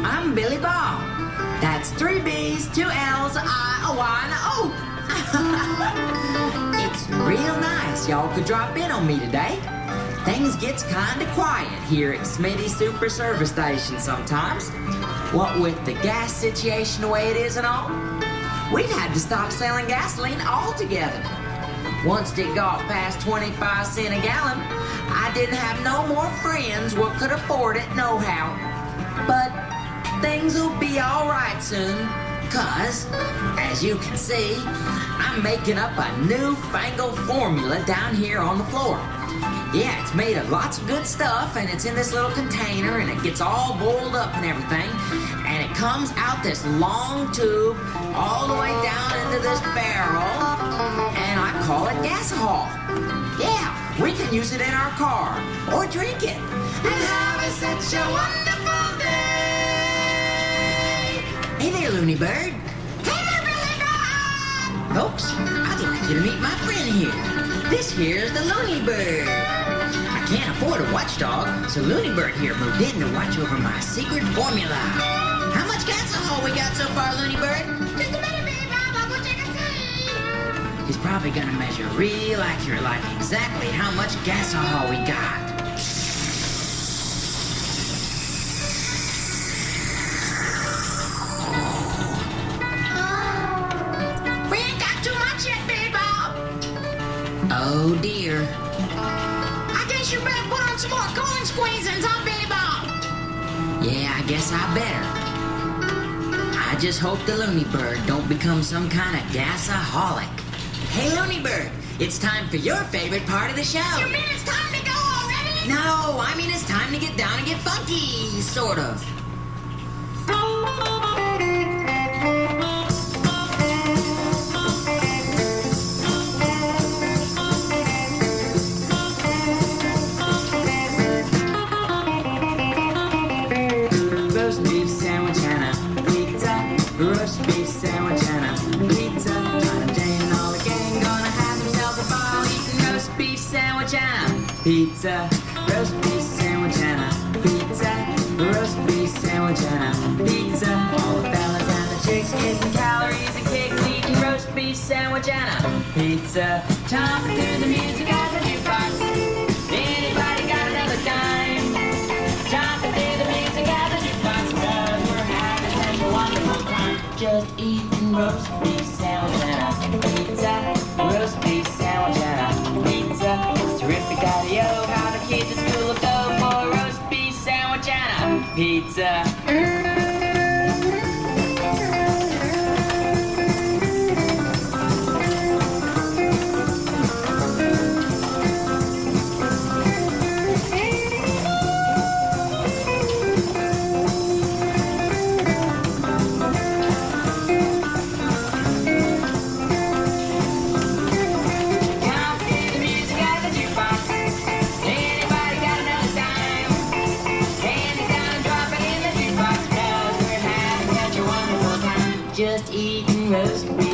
I'm Billy Bob. That's 3 B's, 2 L's, I, a Y, and a O. It's real nice y'all could drop in on me today. Things gets kinda quiet here at Smitty's Super Service Station sometimes. What with the gas situation the way it is and all, we've had to stop selling gasoline altogether. Once it got past 25 cents a gallon, I didn't have no more friends what could afford it nohow. But things'll be alright soon, 'cause, as you can see, I'm making up a newfangled formula down here on the floor. Yeah, it's made of lots of good stuff, and it's in this little container, and it gets all boiled up and everything, and it comes out this long tube all the way down into this barrel, and I call it gasol. Yeah, we can use it in our car, or drink it, and have such a wonderful day. Hey there, Looney Bird. Hey there, Billy Bob. Folks, I'd like you to meet my friend here. This here's the Looney Bird. I can't afford a watchdog, so Looney Bird here moved in to watch over my secret formula. How much gasol we got so far, Looney Bird? Just a minute, Billy Bob. I'll go check and see. He's probably gonna measure real accurate, like exactly how much gasol we got. We ain't got too much yet, Billy Bob. Oh dear. I guess you better put on some more corn squeezins, huh, Billy Bob? Yeah, I guess I better. I just hope the Looney Bird don't become some kind of gasaholic. Hey, Looney Bird, it's time for your favorite part of the show. You mean it's time to go already? No, I mean it's time to get down and get funky, sort of. Roast beef sandwich and a pizza. Roast beef sandwich and a pizza. John and Jane and all the gang gonna have themselves a ball eating roast beef sandwich and a pizza. Roast beef sandwich and a pizza. Roast beef sandwich and a pizza. All the fellas and the chicks getting calories and kicks eating roast beef sandwich and a pizza. Chomping to the music at the jukebox. Anybody got another dime? Chomping to the music at the jukebox, 'cause we're having such a wonderful time. Just eating roast beef sandwich and a pizza. Roast beef sandwich and a pizza. It's terrific idea how the kids at school will go for a roast beef sandwich and a pizza. Just eating roast beef